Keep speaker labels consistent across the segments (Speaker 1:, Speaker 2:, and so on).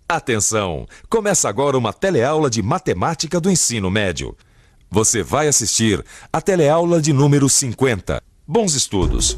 Speaker 1: Atenção! Começa agora uma teleaula de matemática do ensino médio. Você vai assistir a teleaula de número 50. Bons estudos!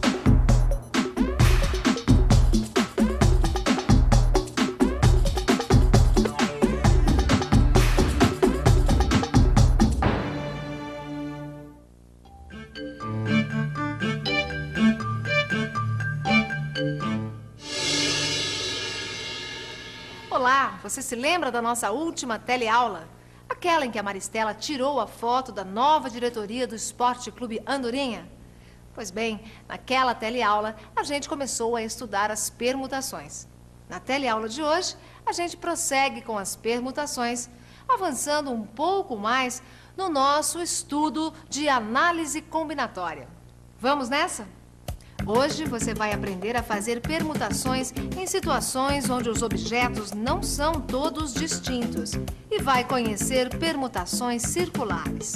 Speaker 2: Olá, você se lembra da nossa última teleaula? Aquela em que a Maristela tirou a foto da nova diretoria do Esporte Clube Andorinha? Pois bem, naquela teleaula a gente começou a estudar as permutações. Na teleaula de hoje, a gente prossegue com as permutações, avançando um pouco mais no nosso estudo de análise combinatória. Vamos nessa? Hoje você vai aprender a fazer permutações em situações onde os objetos não são todos distintos e vai conhecer permutações circulares.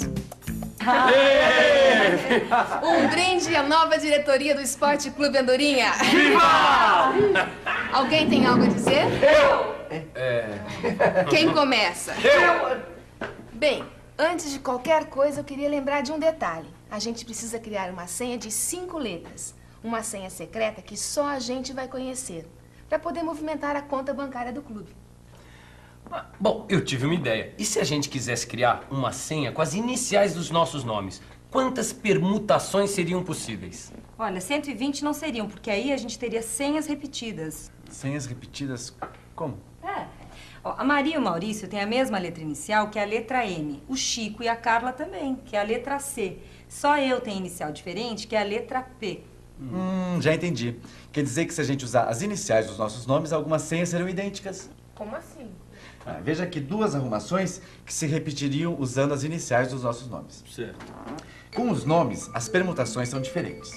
Speaker 3: Um brinde à nova diretoria do Esporte Clube Andorinha.
Speaker 4: Viva!
Speaker 3: Alguém tem algo a dizer? Quem começa? Bem, antes de qualquer coisa, eu queria lembrar de um detalhe. A gente precisa criar uma senha de 5 letras. Uma senha secreta que só a gente vai conhecer, para poder movimentar a conta bancária do clube.
Speaker 4: Bom, eu tive uma ideia. E se a gente quisesse criar uma senha com as iniciais dos nossos nomes? Quantas permutações seriam possíveis?
Speaker 5: Olha, 120 não seriam, porque aí a gente teria senhas repetidas.
Speaker 6: Senhas repetidas? Como?
Speaker 5: Ó, a Maria e o Maurício têm a mesma letra inicial, que é a letra M. O Chico e a Carla também, que é a letra C. Só eu tenho inicial diferente, que é a letra P.
Speaker 6: Já entendi. Quer dizer que se a gente usar as iniciais dos nossos nomes, algumas senhas serão idênticas.
Speaker 3: Como assim?
Speaker 6: Veja aqui 2 arrumações que se repetiriam usando as iniciais dos nossos nomes.
Speaker 4: Certo.
Speaker 6: Com os nomes, as permutações são diferentes.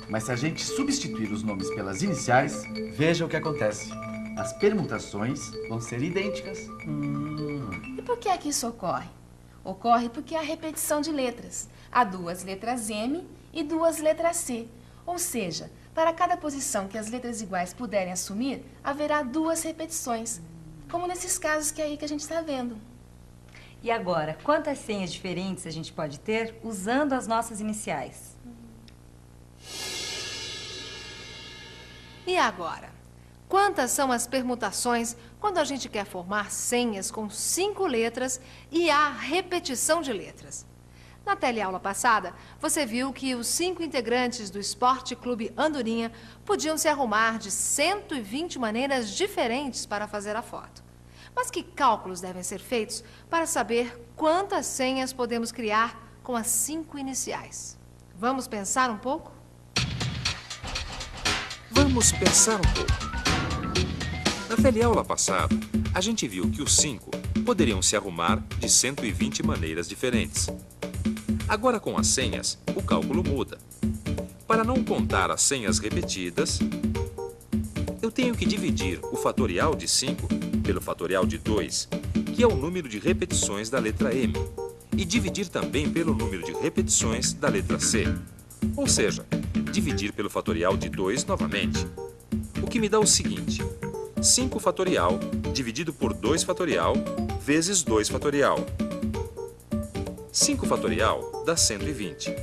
Speaker 6: Mas se a gente substituir os nomes pelas iniciais, veja o que acontece. As permutações vão ser idênticas.
Speaker 3: E por que é que isso ocorre? Ocorre porque há repetição de letras. Há 2 letras M e 2 letras C. Ou seja, para cada posição que as letras iguais puderem assumir, haverá 2 repetições. Como nesses casos que é aí que a gente está vendo.
Speaker 5: E agora, quantas senhas diferentes a gente pode ter usando as nossas iniciais?
Speaker 2: E agora? Quantas são as permutações quando a gente quer formar senhas com 5 letras e há repetição de letras? Na teleaula passada, você viu que os 5 integrantes do Esporte Clube Andorinha podiam se arrumar de 120 maneiras diferentes para fazer a foto. Mas que cálculos devem ser feitos para saber quantas senhas podemos criar com as 5 iniciais? Vamos pensar um pouco?
Speaker 1: Vamos pensar um pouco. Na teleaula passada, a gente viu que os 5 poderiam se arrumar de 120 maneiras diferentes. Agora, com as senhas, o cálculo muda. Para não contar as senhas repetidas, eu tenho que dividir o fatorial de 5 pelo fatorial de 2, que é o número de repetições da letra M, e dividir também pelo número de repetições da letra C. Ou seja, dividir pelo fatorial de 2 novamente. O que me dá o seguinte: 5 fatorial dividido por 2 fatorial vezes 2 fatorial. 5 fatorial dá 120.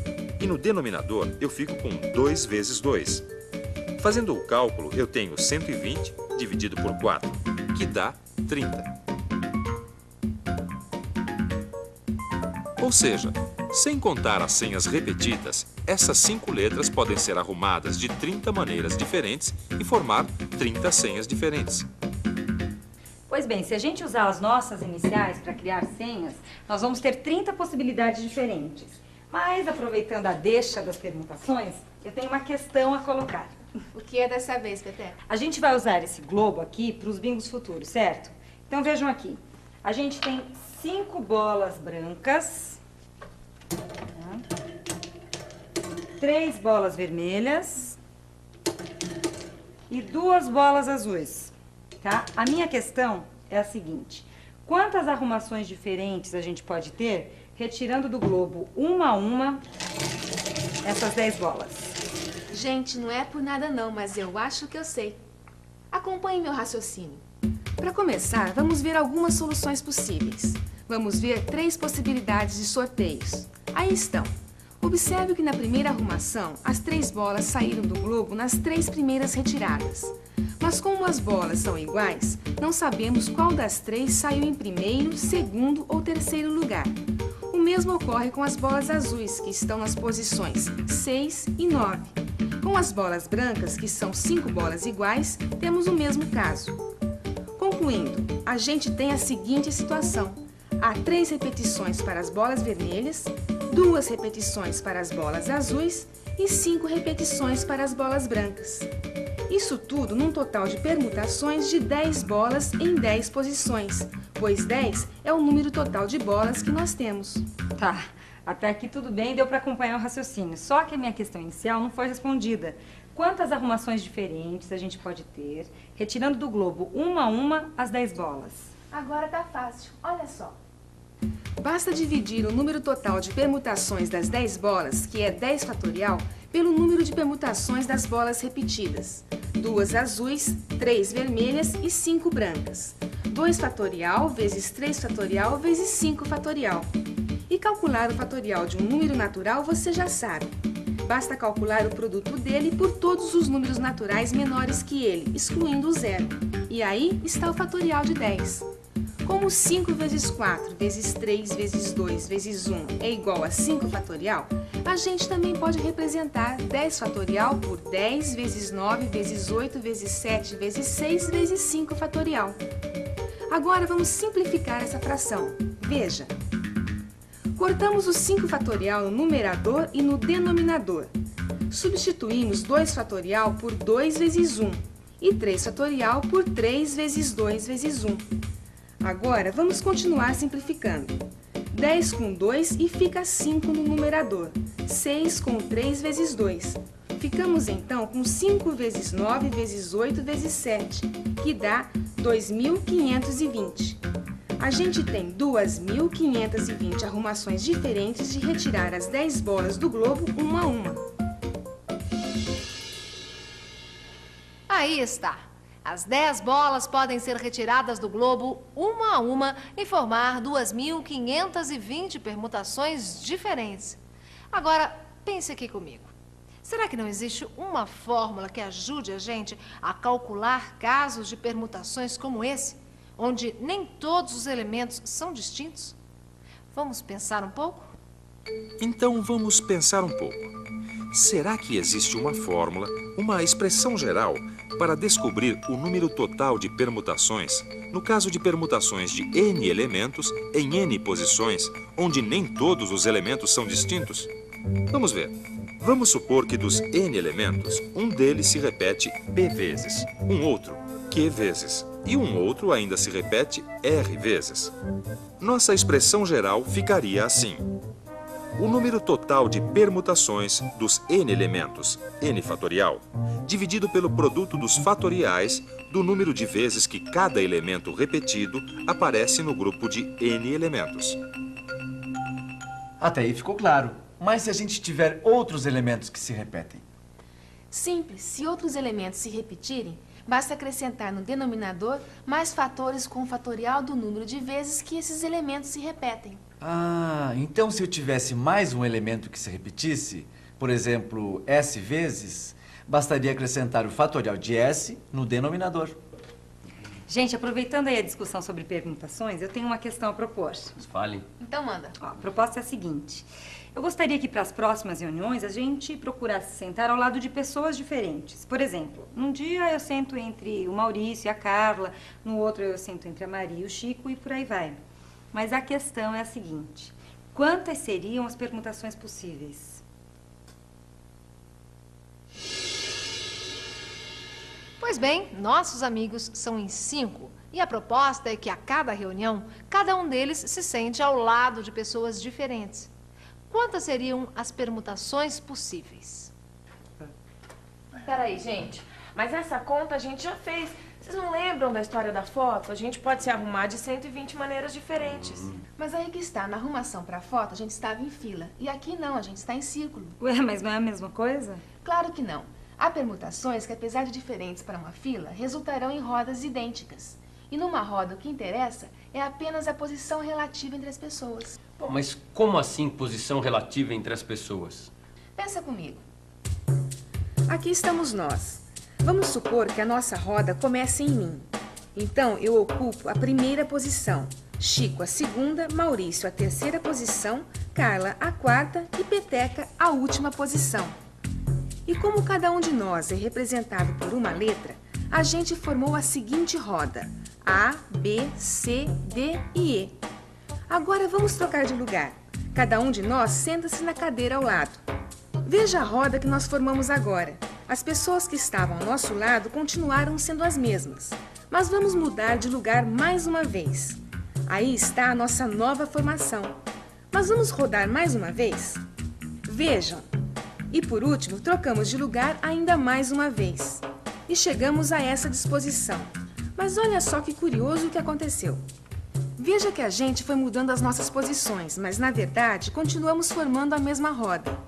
Speaker 1: E no denominador eu fico com 2 vezes 2. Fazendo o cálculo, eu tenho 120 dividido por 4, que dá 30. Ou seja, sem contar as senhas repetidas, essas 5 letras podem ser arrumadas de 30 maneiras diferentes e formar 30 senhas diferentes.
Speaker 5: Pois bem, se a gente usar as nossas iniciais para criar senhas, nós vamos ter 30 possibilidades diferentes. Mas, aproveitando a deixa das permutações, eu tenho uma questão a colocar.
Speaker 3: O que é dessa vez, Peté?
Speaker 5: A gente vai usar esse globo aqui para os bingos futuros, certo? Então, vejam aqui. A gente tem 5 bolas brancas, 3 bolas vermelhas e 2 bolas azuis. Tá? A minha questão é a seguinte: quantas arrumações diferentes a gente pode ter retirando do globo uma a uma essas 10 bolas?
Speaker 3: Gente, não é por nada não, mas eu acho que eu sei. Acompanhe meu raciocínio. Para começar, vamos ver algumas soluções possíveis. Vamos ver 3 possibilidades de sorteios. Aí estão. Observe que na primeira arrumação, as 3 bolas saíram do globo nas 3 primeiras retiradas. Mas como as bolas são iguais, não sabemos qual das 3 saiu em primeiro, segundo ou terceiro lugar. O mesmo ocorre com as bolas azuis, que estão nas posições 6 e 9. Com as bolas brancas, que são 5 bolas iguais, temos o mesmo caso. Concluindo, a gente tem a seguinte situação. Há 3 repetições para as bolas vermelhas, 2 repetições para as bolas azuis e 5 repetições para as bolas brancas. Isso tudo num total de permutações de 10 bolas em 10 posições, pois 10 é o número total de bolas que nós temos.
Speaker 5: Tá, até aqui tudo bem, deu para acompanhar o raciocínio. Só que a minha questão inicial não foi respondida. Quantas arrumações diferentes a gente pode ter, retirando do globo uma a uma as 10 bolas?
Speaker 3: Agora tá fácil, olha só. Basta dividir o número total de permutações das 10 bolas, que é 10 fatorial, pelo número de permutações das bolas repetidas. 2 azuis, 3 vermelhas e 5 brancas. 2 fatorial vezes 3 fatorial vezes 5 fatorial. E calcular o fatorial de um número natural você já sabe. Basta calcular o produto dele por todos os números naturais menores que ele, excluindo o zero. E aí está o fatorial de 10. Como 5 vezes 4 vezes 3 vezes 2 vezes 1 é igual a 5 fatorial, a gente também pode representar 10 fatorial por 10 vezes 9 vezes 8 vezes 7 vezes 6 vezes 5 fatorial. Agora vamos simplificar essa fração. Veja. Cortamos o 5 fatorial no numerador e no denominador. Substituímos 2 fatorial por 2 vezes 1 e 3 fatorial por 3 vezes 2 vezes 1. Agora, vamos continuar simplificando. 10 com 2 e fica 5 no numerador. 6 com 3 vezes 2. Ficamos então com 5 vezes 9 vezes 8 vezes 7, que dá 2.520. A gente tem 2.520 arrumações diferentes de retirar as 10 bolas do globo uma a uma.
Speaker 2: Aí está. As 10 bolas podem ser retiradas do globo uma a uma e formar 2.520 permutações diferentes. Agora, pense aqui comigo. Será que não existe uma fórmula que ajude a gente a calcular casos de permutações como esse, onde nem todos os elementos são distintos? Vamos pensar um pouco?
Speaker 1: Então vamos pensar um pouco. Será que existe uma fórmula, uma expressão geral, para descobrir o número total de permutações, no caso de permutações de n elementos em n posições, onde nem todos os elementos são distintos? Vamos ver. Vamos supor que dos n elementos, um deles se repete p vezes, um outro q vezes e um outro ainda se repete r vezes. Nossa expressão geral ficaria assim. O número total de permutações dos n elementos, n fatorial, dividido pelo produto dos fatoriais do número de vezes que cada elemento repetido aparece no grupo de n elementos.
Speaker 6: Até aí ficou claro. Mas se a gente tiver outros elementos que se repetem?
Speaker 3: Simples, se outros elementos se repetirem, basta acrescentar no denominador mais fatores com o fatorial do número de vezes que esses elementos se repetem.
Speaker 6: Ah, então se eu tivesse mais um elemento que se repetisse, por exemplo, s vezes, bastaria acrescentar o fatorial de s no denominador.
Speaker 5: Gente, aproveitando aí a discussão sobre permutações, eu tenho uma questão a propor.
Speaker 4: Fale.
Speaker 3: Então manda.
Speaker 5: Ó, a proposta é a seguinte. Eu gostaria que para as próximas reuniões a gente procurasse sentar ao lado de pessoas diferentes. Por exemplo, um dia eu sento entre o Maurício e a Carla, no outro eu sento entre a Maria e o Chico e por aí vai. Mas a questão é a seguinte. Quantas seriam as permutações possíveis?
Speaker 2: Pois bem, nossos amigos são em 5 e a proposta é que a cada reunião, cada um deles se sente ao lado de pessoas diferentes. Quantas seriam as permutações possíveis?
Speaker 7: Peraí, gente. Mas essa conta a gente já fez. Vocês não lembram da história da foto? A gente pode se arrumar de 120 maneiras diferentes.
Speaker 3: Mas aí que está, na arrumação para a foto a gente estava em fila. E aqui não, a gente está em círculo.
Speaker 5: Ué, mas não é a mesma coisa?
Speaker 3: Claro que não. Há permutações que, apesar de diferentes para uma fila, resultarão em rodas idênticas. E numa roda, o que interessa é apenas a posição relativa entre as pessoas.
Speaker 4: Bom, mas como assim posição relativa entre as pessoas?
Speaker 3: Pensa comigo. Aqui estamos nós. Vamos supor que a nossa roda comece em mim. Então, eu ocupo a primeira posição, Chico a segunda, Maurício a terceira posição, Carla a quarta e Peteca a última posição. E como cada um de nós é representado por uma letra, a gente formou a seguinte roda: A, B, C, D e E. Agora vamos trocar de lugar. Cada um de nós senta-se na cadeira ao lado. Veja a roda que nós formamos agora. As pessoas que estavam ao nosso lado continuaram sendo as mesmas, mas vamos mudar de lugar mais uma vez. Aí está a nossa nova formação. Mas vamos rodar mais uma vez? Vejam. E por último, trocamos de lugar ainda mais uma vez. E chegamos a essa disposição. Mas olha só que curioso o que aconteceu. Veja que a gente foi mudando as nossas posições, mas na verdade continuamos formando a mesma roda.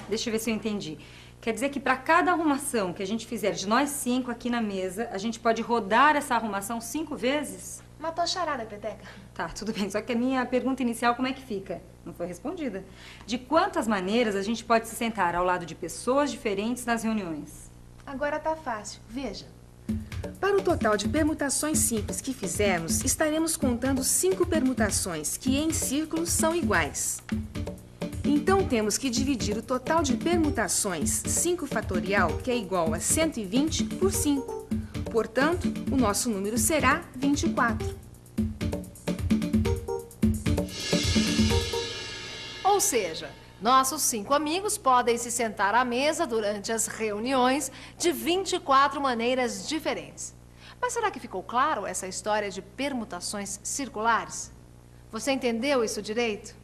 Speaker 5: Deixa eu ver se eu entendi. Quer dizer que para cada arrumação que a gente fizer de nós 5 aqui na mesa, a gente pode rodar essa arrumação 5 vezes?
Speaker 3: Matou a charada, Peteca.
Speaker 5: Tá, tudo bem. Só que a minha pergunta inicial, como é que fica? Não foi respondida. De quantas maneiras a gente pode se sentar ao lado de pessoas diferentes nas reuniões?
Speaker 3: Agora tá fácil. Veja.
Speaker 8: Para o total de permutações simples que fizermos, estaremos contando 5 permutações que em círculos são iguais. Então temos que dividir o total de permutações 5 fatorial, que é igual a 120, por 5. Portanto, o nosso número será 24.
Speaker 2: Ou seja, nossos 5 amigos podem se sentar à mesa durante as reuniões de 24 maneiras diferentes. Mas será que ficou claro essa história de permutações circulares? Você entendeu isso direito?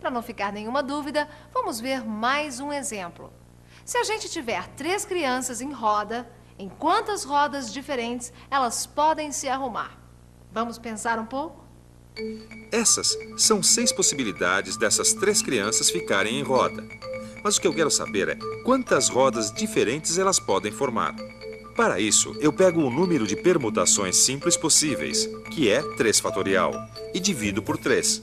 Speaker 2: Para não ficar nenhuma dúvida, vamos ver mais um exemplo. Se a gente tiver 3 crianças em roda, em quantas rodas diferentes elas podem se arrumar? Vamos pensar um pouco?
Speaker 1: Essas são 6 possibilidades dessas 3 crianças ficarem em roda. Mas o que eu quero saber é quantas rodas diferentes elas podem formar. Para isso, eu pego o número de permutações simples possíveis, que é 3 fatorial, e divido por 3.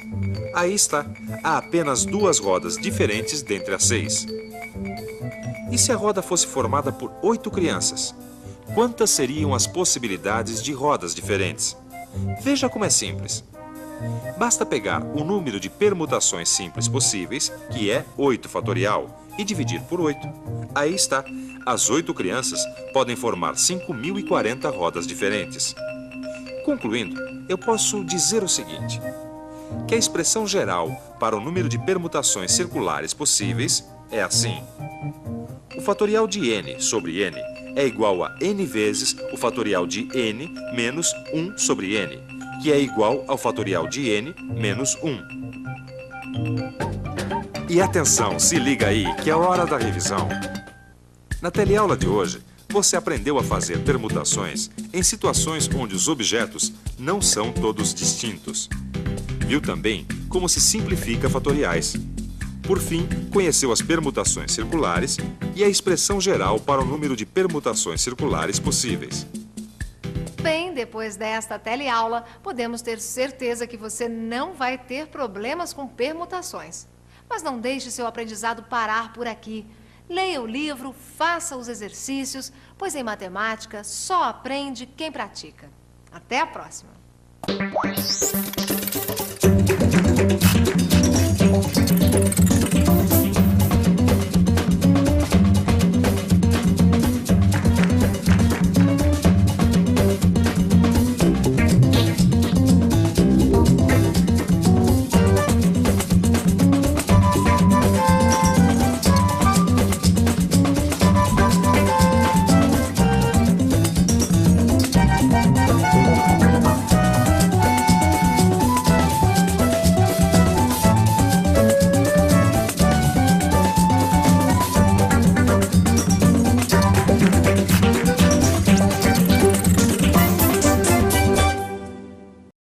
Speaker 1: Aí está, há apenas 2 rodas diferentes dentre as 6. E se a roda fosse formada por 8 crianças? Quantas seriam as possibilidades de rodas diferentes? Veja como é simples. Basta pegar o número de permutações simples possíveis, que é 8 fatorial, e dividir por 8. Aí está. As 8 crianças podem formar 5.040 rodas diferentes. Concluindo, eu posso dizer o seguinte: que a expressão geral para o número de permutações circulares possíveis é assim. O fatorial de n sobre n é igual a n vezes o fatorial de n menos 1 sobre n, que é igual ao fatorial de n menos 1. E atenção, se liga aí, que é a hora da revisão. Na teleaula de hoje, você aprendeu a fazer permutações em situações onde os objetos não são todos distintos. Viu também como se simplifica fatoriais. Por fim, conheceu as permutações circulares e a expressão geral para o número de permutações circulares possíveis.
Speaker 2: Bem, depois desta teleaula, podemos ter certeza que você não vai ter problemas com permutações. Mas não deixe seu aprendizado parar por aqui. Leia o livro, faça os exercícios, pois em matemática só aprende quem pratica. Até a próxima!